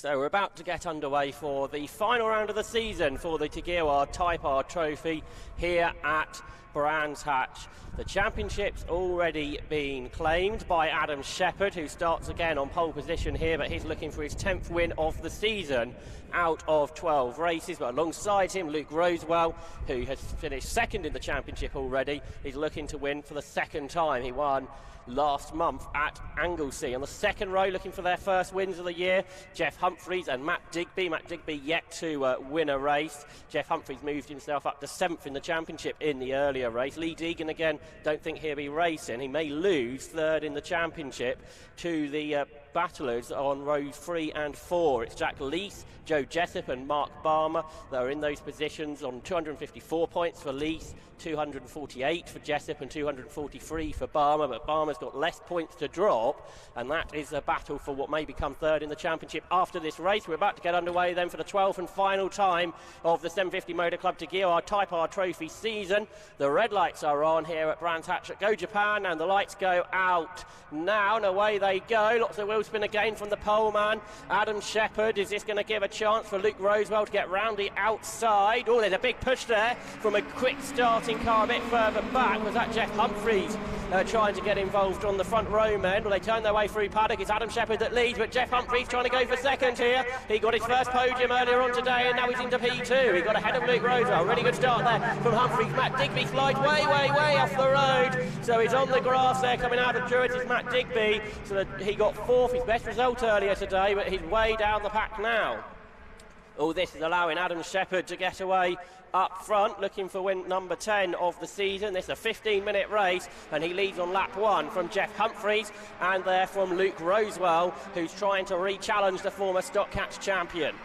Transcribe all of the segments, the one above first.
So we're about to get underway for the final round of the season for the Tegiwa Type R Trophy here at Brands Hatch. The championship's already been claimed by Adam Shepherd, who starts again on pole position here, but he's looking for his 10th win of the season out of 12 races. But alongside him, Luke Rosewell, who has finished second in the championship already, is looking to win for the second time. He won last month at Anglesey. On the second row, looking for their first wins of the year, Jeff Humphreys and Matt Digby. Matt Digby yet to win a race. Jeff Humphreys moved himself up to 7th in the championship in the earlier race. Lee Deegan again, don't think he'll be racing. He may lose 3rd in the championship to the battlers on rows 3 and 4. It's Jack Leith, Joe Jessup and Mark Barmer that are in those positions on 254 points for Leith, 248 for Jessup and 243 for Barmer, but Barmer's got less points to drop, and that is a battle for what may become 3rd in the championship after this race. We're about to get underway then for the 12th and final time of the 750 Motor Club Tegiwa Type R Trophy season. The red lights are on here at Brands Hatch at Go Japan, and the lights go out now, and away they go. Lots of wheel spin again from the poleman, Adam Shepherd. Is this going to give a chance for Luke Rosewell to get round the outside? Oh, there's a big push there from a quick starting car a bit further back. Was that Jeff Humphreys trying to get involved on the front row men? Well, they turn their way through paddock. It's Adam Shepherd that leads, but Jeff Humphreys trying to go for second here. He got his first podium earlier on today, and now he's into P2. He got ahead of Luke Rosewell. Really good start there from Humphreys. Matt Digby slides way off the road, so he's on the grass there coming out of Druids. It's Matt Digby, so that he got 4th, his best result earlier today, but he's way down the pack now. All this is allowing Adam Shepherd to get away up front, looking for win number 10 of the season. This is a 15-minute race, and he leads on lap 1 from Jeff Humphreys, and there from Luke Rosewell, who's trying to re-challenge the former Stock Catch champion.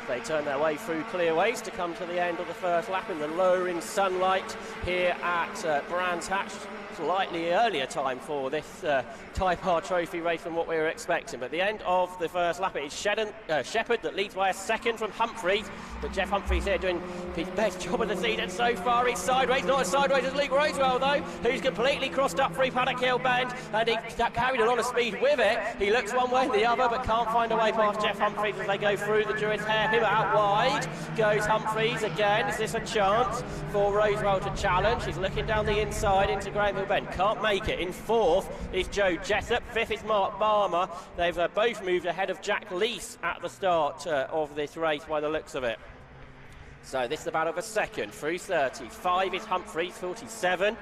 They turn their way through clearways to come to the end of the first lap in the lowering sunlight here at Brands Hatch. Slightly earlier time for this Type R Trophy race than what we were expecting. But at the end of the first lap, it is Shepherd that leads by a second from Humphreys. But Jeff Humphreys here doing his best job of the season so far. He's sideways, not as sideways as Luke Rosewell though, who's completely crossed up through Paddock Hill Bend, and he carried a lot of speed with it. He looks one way and the other, but can't find a way past Jeff Humphreys as they go through the Druids hairpin. Out wide goes Humphreys again. Is this a chance for Rosewell to challenge? He's looking down the inside into Graham Hill Bend. Can't make it. In 4th is Joe Jessup. 5th is Mark Barmer. They've both moved ahead of Jack Leith at the start of this race by the looks of it. So this is about of a second through 30. 5 is Humphreys. 47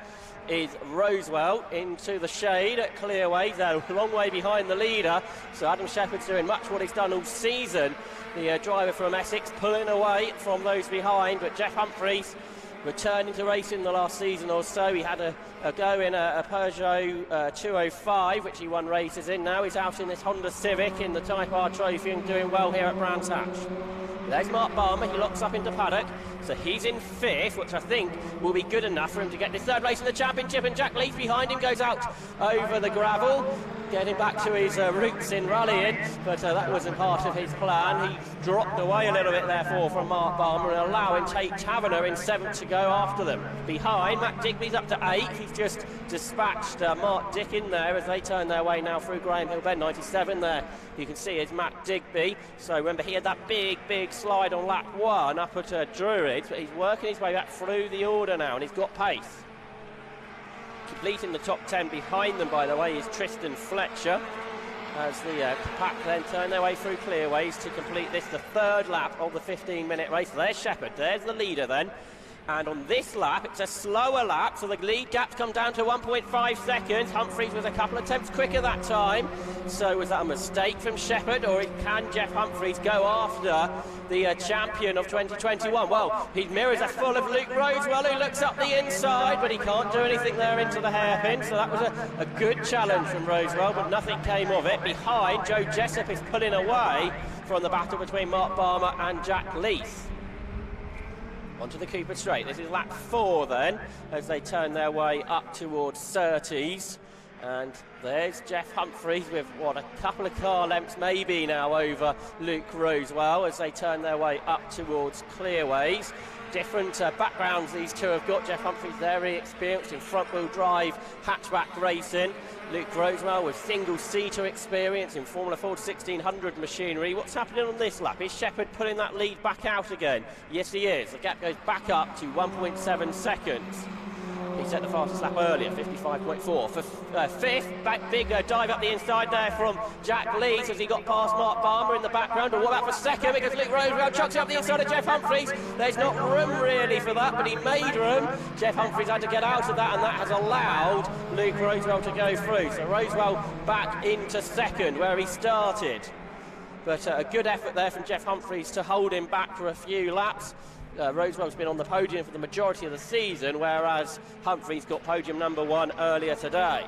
is Rosewell into the shade at Clearways. They're a long way behind the leader. So Adam Shepherd's doing much what he's done all season. The driver from Essex pulling away from those behind, but Jeff Humphreys returning to racing the last season or so. He had a go in a Peugeot 205, which he won races in. Now he's out in this Honda Civic in the Type R Trophy and doing well here at Brands Hatch. There's Mark Barmer. He locks up into paddock, so he's in 5th, which I think will be good enough for him to get this 3rd race in the championship. And Jack Leith behind him goes out over the gravel, getting back to his roots in rallying, but that wasn't part of his plan. He dropped away a little bit therefore from Mark Barmer and allowing Tate Taverner in 7th to go after them. Behind, Matt Digby's up to 8th. He's just dispatched Mark Dick in there as they turn their way now through Graham Hill Bend. 97 there, you can see it's Matt Digby. So remember, he had that big slide on lap 1 up at Druids, but he's working his way back through the order now, and he's got pace. Completing the top 10 behind them, by the way, is Tristan Fletcher, as the pack then turn their way through clearways to complete this, the 3rd lap of the 15-minute race. There's Shepherd, there's the leader then. And on this lap, it's a slower lap, so the lead gap's come down to 1.5 seconds. Humphreys was a couple of attempts quicker that time. So was that a mistake from Shepherd, or can Jeff Humphreys go after the champion of 2021? Well, his mirrors are full of Luke Rosewell, who looks up the inside, but he can't do anything there into the hairpin. So that was a good challenge from Rosewell, but nothing came of it. Behind, Joe Jessup is pulling away from the battle between Mark Barmer and Jack Leith. Onto the Cooper Straight. This is lap 4 then, as they turn their way up towards Surtees. And there's Jeff Humphreys with, what, a couple of car lengths maybe now over Luke Rosewell as they turn their way up towards Clearways. different backgrounds these two have got. Jeff Humphreys very experienced in front-wheel drive hatchback racing. Luke Rosewell with single-seater experience in Formula Ford 1600 machinery. What's happening on this lap? Is Shepherd pulling that lead back out again? Yes, he is. The gap goes back up to 1.7 seconds. He set the fastest lap earlier, 55.4. For fifth, big dive up the inside there from Jack Lees as he got past Mark Balmer in the background. And what about for second? Because Luke Rosewell chucks it up the inside of Jeff Humphreys. There's not room really for that, but he made room. Jeff Humphreys had to get out of that, and that has allowed Luke Rosewell to go through. So Rosewell back into second where he started. But a good effort there from Jeff Humphreys to hold him back for a few laps. Rosewell's been on the podium for the majority of the season, whereas Humphreys got podium number 1 earlier today.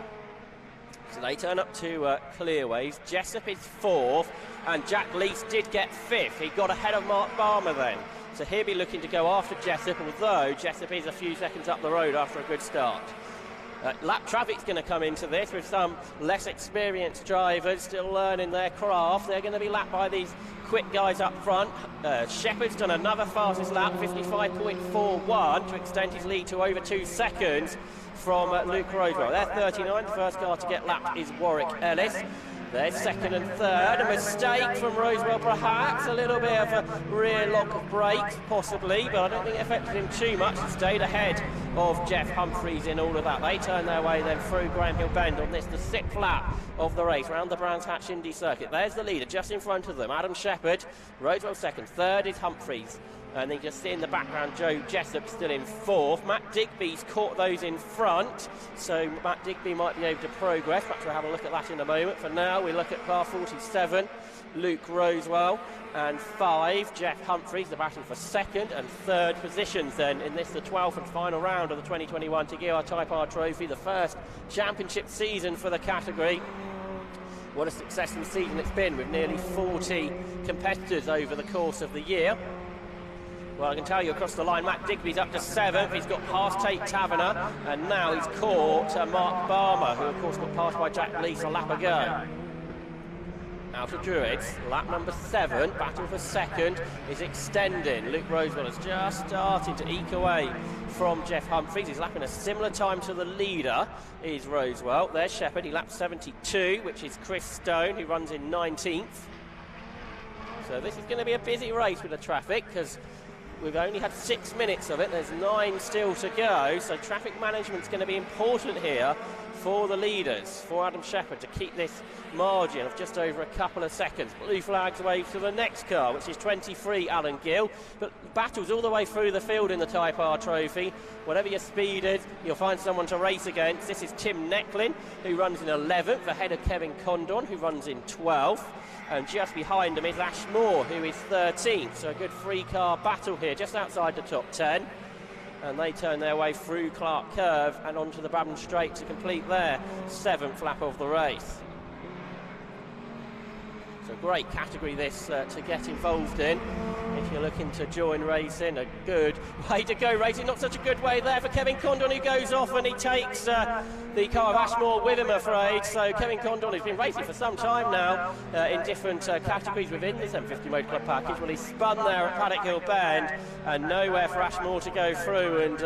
So they turn up to Clearways. Jessup is 4th, and Jack Lees did get 5th. He got ahead of Mark Balmer then. So he'll be looking to go after Jessup, although Jessup is a few seconds up the road after a good start. Lap traffic's going to come into this with some less experienced drivers still learning their craft. They're going to be lapped by these quick guys up front. Shepherd's done another fastest lap, 55.41, to extend his lead to over 2 seconds from Luke Rosewell. They're 39. The first car to get lapped is Warwick Ellis. There's second and third. A mistake from Rosewell, perhaps. A little bit of a rear lock of brakes, possibly, but I don't think it affected him too much. He stayed ahead of Jeff Humphreys in all of that. They turn their way then through Graham Hill Bend on this, the 6th lap of the race, round the Brands Hatch Indy Circuit. There's the leader just in front of them, Adam Shepherd. Rosewell second, third is Humphreys. And then you just see in the background Joe Jessup still in 4th. Matt Digby's caught those in front, so Matt Digby might be able to progress. Perhaps we'll have a look at that in a moment. For now, we look at car 47, Luke Rosewell, and 5, Jeff Humphreys. The battle for 2nd and 3rd positions then in this, the 12th and final round of the 2021 Tegiwa Type R Trophy, the first championship season for the category. What a successful season it's been, with nearly 40 competitors over the course of the year. Well, I can tell you across the line, Matt Digby's up to 7th. He's got past Tate Taverner, and now he's caught Mark Balmer, who of course got passed by Jack Lees a lap ago. Out of Druids, lap number 7, battle for 2nd is extending. Luke Rosewell has just started to eke away from Jeff Humphreys. He's lapping a similar time to the leader, is Rosewell. There's Shepherd, he laps 72, which is Chris Stone, who runs in 19th. So this is going to be a busy race with the traffic, because we've only had 6 minutes of it. There's 9 still to go, so traffic management's going to be important here for the leaders, for Adam Shepherd, to keep this margin of just over a couple of seconds. Blue flags wave to the next car, which is 23, Alan Gill. But battles all the way through the field in the Type R Trophy. Whatever your speed is, you'll find someone to race against. This is Tim Necklin, who runs in 11th, ahead of Kevin Condon, who runs in 12th. And just behind him is Ash Moore, who is 13th. So a good 3-car battle here, just outside the top 10. And they turn their way through Clark Curve and onto the Babham Straight to complete their 7th lap of the race. So great category this to get involved in. If you're looking to join racing, a good way to go racing. Not such a good way there for Kevin Condon, who goes off and he takes the car of Ashmore with him, afraid. So Kevin Condon has been racing for some time now in different categories within this M50 Motor Club package. Well, he spun there at Paddock Hill Bend and nowhere for Ashmore to go through,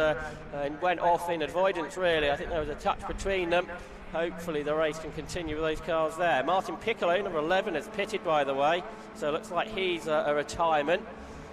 and went off in avoidance, really. I think there was a touch between them. Hopefully the race can continue with those cars there. Martin Piccolo, number 11, has pitted, by the way, so it looks like he's a retirement.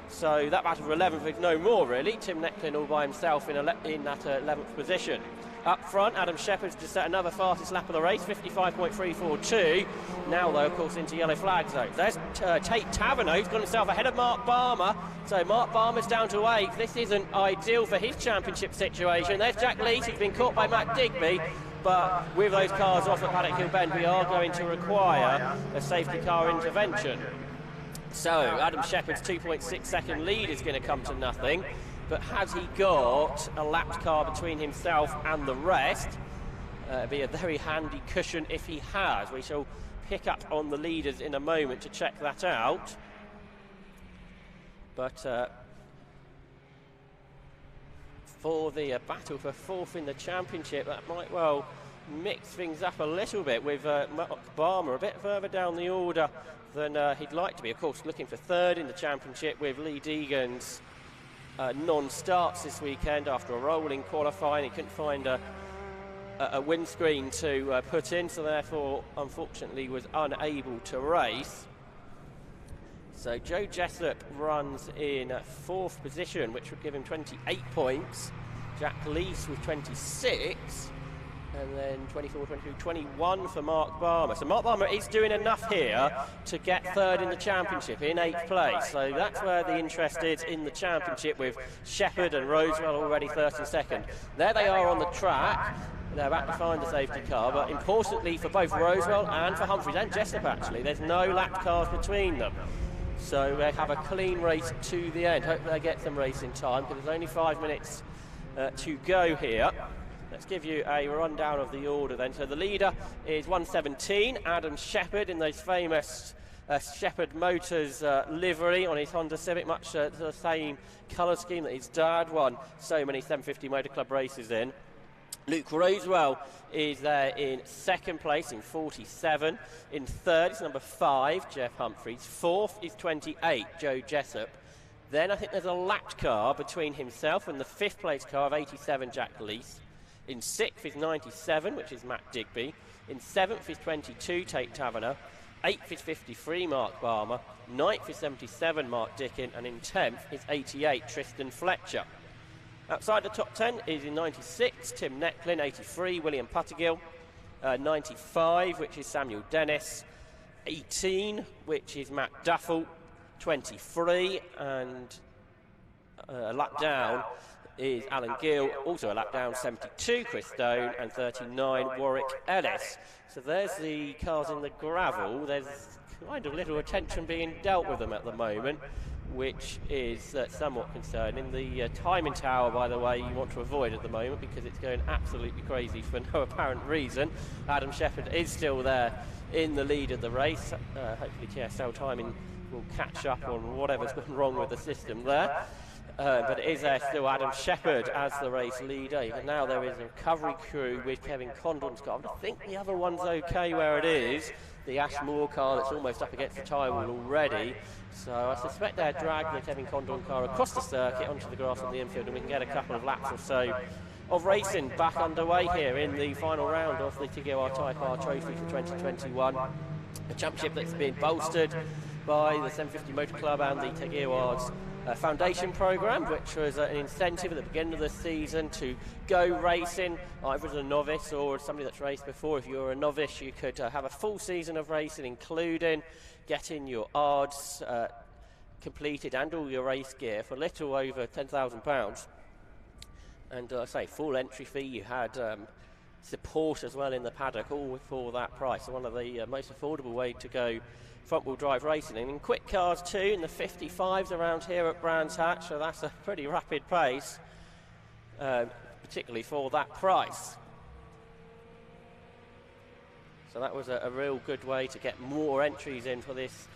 So that battle for 11th is no more, really. Tim Necklin all by himself in that 11th position. Up front, Adam Shepherd's just set another fastest lap of the race, 55.342. Now, though, of course, into yellow flag zone. There's Tate Taverner, who's got himself ahead of Mark Balmer. So Mark Balmer's down to 8th. This isn't ideal for his championship situation. There's Jack Lees, who's been caught by Matt Digby. But with those cars off at Paddock Hill Bend, we are going to require a safety car intervention. So Adam Shepherd's 2.6 second lead is going to come to nothing. But has he got a lapped car between himself and the rest? It'd be a very handy cushion if he has. We shall pick up on the leaders in a moment to check that out. But for the battle for 4th in the championship, that might well mix things up a little bit, with Mark Balmer a bit further down the order than he'd like to be. Of course, looking for 3rd in the championship with Lee Deegan's non-starts this weekend after a rolling qualifying. He couldn't find a windscreen to put in, so therefore unfortunately was unable to race. So Joe Jessup runs in 4th position, which would give him 28 points. Jack Lees with 26, and then 24, 22, 21 for Mark Barmer. So Mark Barmer is doing enough here to get 3rd in the championship, in 8th place. So that's where the interest is in the championship, with Shepherd and Rosewell already 1st and 2nd. There they are on the track. They're about to find the safety car, but importantly for both Rosewell and for Humphries and Jessup actually, there's no lapped cars between them. So they have a clean race to the end. Hope they get some racing time, because there's only 5 minutes to go here. Let's give you a rundown of the order then. So the leader is 117, Adam Shepherd, in those famous Shepherd Motors livery on his Honda Civic, much the same colour scheme that his dad won so many 750 Motor Club races in. Luke Rosewell is there in 2nd place in 47. In 3rd is number 5, Jeff Humphries. 4th is 28, Joe Jessup. Then I think there's a lapped car between himself and the 5th place car of 87, Jack Lees. In 6th is 97, which is Matt Digby. In 7th is 22, Tate Taverner. 8th is 53, Mark Barmer. 9th is 77, Mark Dickin. And in 10th is 88, Tristan Fletcher. Outside the top 10 is in 96, Tim Necklin. 83, William Puttergill. 95, which is Samuel Dennis. 18, which is Matt Duffel. 23, and a lap down is Alan Gill. Also a lap down, 72, Chris Stone. And 39, Warwick Ellis. So there's the cars in the gravel. There's kind of little attention being dealt with them at the moment, which is somewhat concerning. The timing tower, by the way, you want to avoid at the moment, because it's going absolutely crazy for no apparent reason. Adam Shepherd is still there in the lead of the race. Hopefully TSL timing will catch up on whatever's gone wrong with the system there. But it is still Adam Shepherd as the race leader. Even now there is a recovery crew with Kevin Condon's car. I think the other one's okay where it is. The Ashmore car that's almost up against the tyre wall already. So I suspect they'll drag the Kevin Condon car across the circuit onto the grass on the infield, and we can get a couple of laps or so of racing back underway here in the final round of the Tegiwa Type R Trophy for 2021. A championship that's been bolstered by the 750 Motor Club and the Tegiwa's foundation programme, which was an incentive at the beginning of the season to go racing, either as a novice or as somebody that's raced before. If you're a novice, you could have a full season of racing, including getting your ARDs completed and all your race gear for a little over £10,000. And I say full entry fee. You had support as well in the paddock, all for that price. So one of the most affordable way to go front-wheel drive racing. And in quick cars too, in the 55s around here at Brands Hatch, so that's a pretty rapid pace, particularly for that price. So that was a real good way to get more entries in for this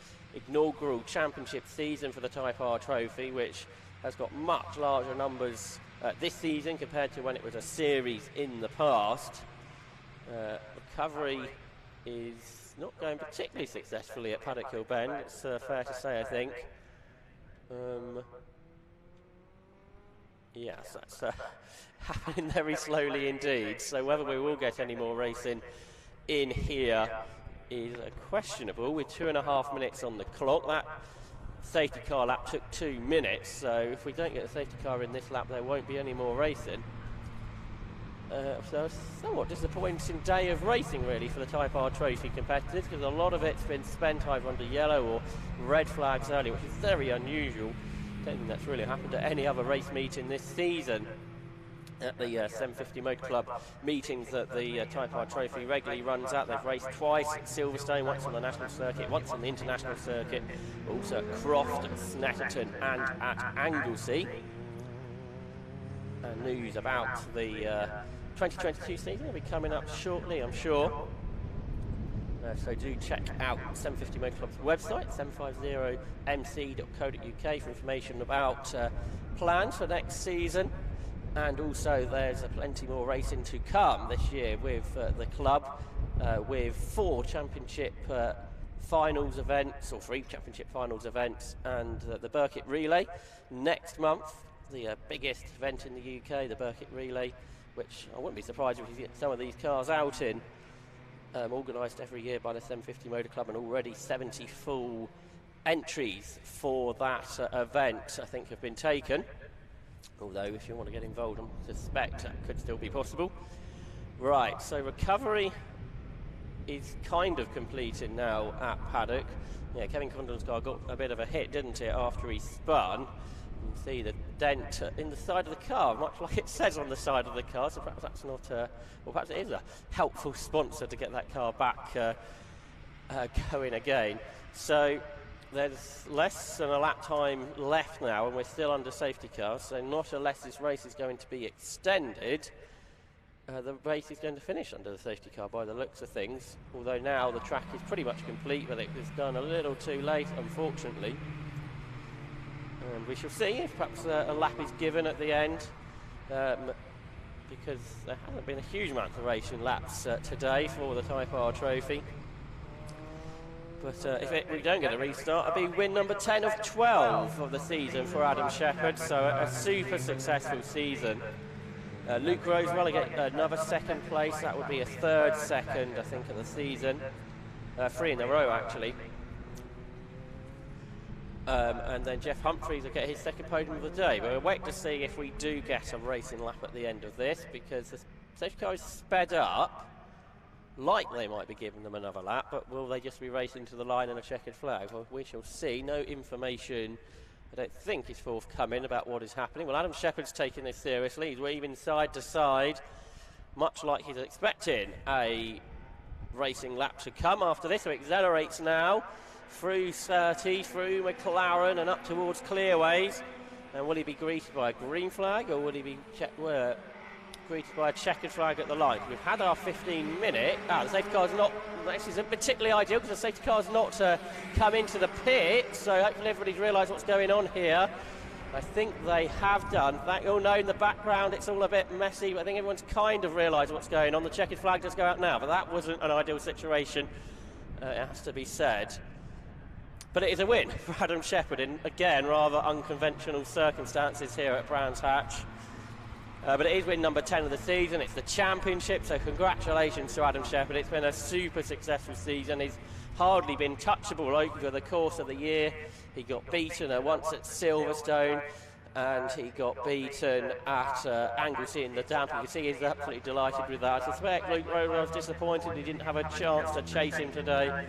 inaugural championship season for the Type R Trophy, which has got much larger numbers this season compared to when it was a series in the past. Recovery is not going particularly successfully at Paddock Hill Bend, it's fair to say, I think. Yes, that's happening very slowly indeed. So whether we will get any more racing in here is questionable, with 2.5 minutes on the clock. That safety car lap took 2 minutes, so if we don't get the safety car in this lap, there won't be any more racing. So a somewhat disappointing day of racing really for the Type R Trophy competitors, because a lot of it's been spent either under yellow or red flags early, which is very unusual. I don't think that's really happened at any other race meeting this season. At the 750 Motor Club meetings that the Type R Trophy regularly runs at. They've raced twice at Silverstone, once on the national circuit, once on the international circuit, also at Croft, at Snetterton and at Anglesey. And news about the 2022 season will be coming up shortly, I'm sure. So do check out 750 Motor Club's website, 750mc.co.uk, for information about plans for next season. And also there's plenty more racing to come this year with the club, with 4 championship finals events, or 3 championship finals events, and the Burkitt Relay next month. the biggest event in the UK, the Birkett Relay, which I wouldn't be surprised if you get some of these cars out in. Organised every year by the 750 Motor Club, and already 70 full entries for that event I think have been taken. Although if you want to get involved, I suspect that could still be possible. Right, so recovery is kind of completed now at paddock. Yeah, Kevin Condon's car got a bit of a hit, didn't it, after he spun. You can see the dent in the side of the car, much like it says on the side of the car, so perhaps that's not well, perhaps it is a helpful sponsor to get that car back going again. So there's less than a lap time left now, and we're still under safety cars, so not unless this race is going to be extended, the race is going to finish under the safety car by the looks of things, although now the track is pretty much complete, but it was done a little too late, unfortunately. And we shall see if perhaps a lap is given at the end, because there hasn't been a huge amount of racing laps today for the Type R trophy. But if we don't get a restart, it'll be win number 10 of 12 of the season for Adam Shepherd, so a super successful season. Luke Rosewell will get another second place. That would be a third second, I think, of the season. 3 in a row, actually. And then Jeff Humphreys will get his second podium of the day. But we'll wait to see if we do get a racing lap at the end of this, because the safety car is sped up. Like they might be giving them another lap, but will they just be racing to the line and a checkered flag? Well, we shall see. No information, I don't think, is forthcoming about what is happening. Well, Adam Shepherd's taking this seriously. He's weaving side to side, much like he's expecting a racing lap to come after this. So he accelerates now through 30, through McLaren and up towards Clearways. And will he be greeted by a green flag, or will he be greeted by a checkered flag at the line? We've had our 15-minute. The safety car's not. This isn't particularly ideal because the safety car's not come into the pit. So hopefully everybody's realised what's going on here. I think they have done. Oh no, in the background it's all a bit messy, but I think everyone's kind of realised what's going on. The checkered flag does go out now, but that wasn't an ideal situation. It has to be said. But it is a win for Adam Shepherd in, again, rather unconventional circumstances here at Brands Hatch. But it is win number 10 of the season. It's the championship, so congratulations to Adam Shepherd. It's been a super successful season. He's hardly been touchable over the course of the year. He got beaten once at Silverstone, and he got beaten at Anglesey in the Damp. You can see he's absolutely delighted with that. I suspect Luke Rowe was disappointed he didn't have a chance to chase him today.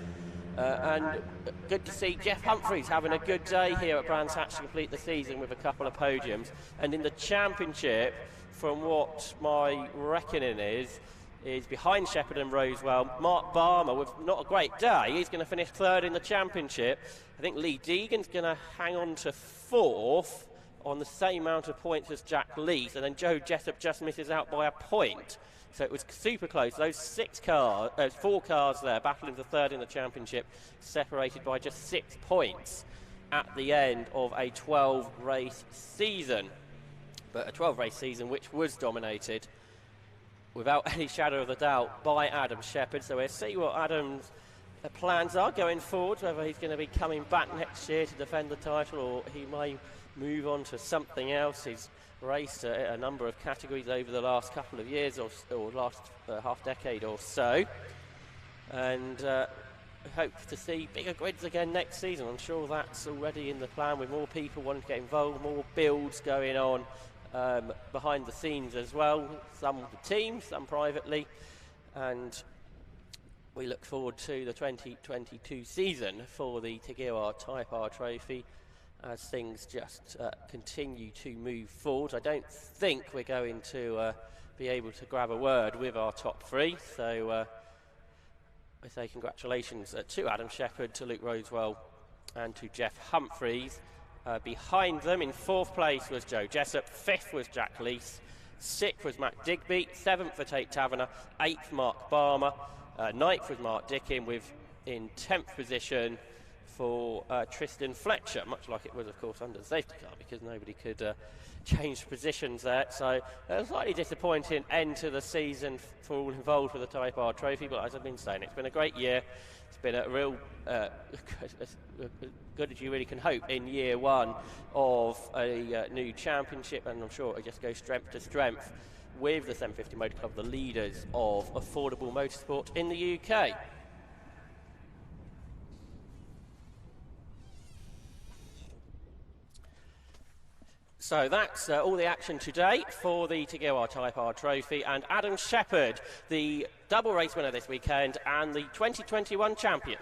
And good to see Jeff Humphreys having a good day here at Brands Hatch to complete the season with a couple of podiums. And in the championship, from what my reckoning is behind Shepherd and Rosewell, Mark Barmer with not a great day. He's going to finish third in the championship. I think Lee Deegan's going to hang on to fourth on the same amount of points as Jack Lees, and then Joe Jessup just misses out by a point. So it was super close. Those 4 cars there battling for third in the championship, separated by just 6 points at the end of a 12-race season. But a 12-race season which was dominated, without any shadow of a doubt, by Adam Shepherd. So we'll see what Adam's plans are going forward, whether he's going to be coming back next year to defend the title, or he may move on to something else. He's raced a number of categories over the last couple of years or last half decade or so, and hope to see bigger grids again next season. I'm sure that's already in the plan, with more people wanting to get involved, more builds going on behind the scenes as well, some with the team, some privately, and we look forward to the 2022 season for the Tegiwa Type R trophy as things just continue to move forward. I don't think we're going to be able to grab a word with our top 3, so I say congratulations to Adam Shepherd, to Luke Rosewell and to Jeff Humphreys. Behind them in 4th place was Joe Jessup, 5th was Jack Lees, 6th was Matt Digby, 7th for Tate Taverner, 8th Mark Barmer, 9th was Mark Dickin, with in 10th position for Tristan Fletcher, much like it was, of course, under the safety car, because nobody could change positions there. So a slightly disappointing end to the season for all involved with the Type R trophy, but as I've been saying, it's been a great year. It's been a real as good as you really can hope in year one of a new championship, and I'm sure it just goes strength to strength with the 750 Motor Club, the leaders of affordable motorsport in the UK. So that's all the action today for the Tegiwa Type R Trophy, and Adam Shepherd, the double race winner this weekend and the 2021 champion.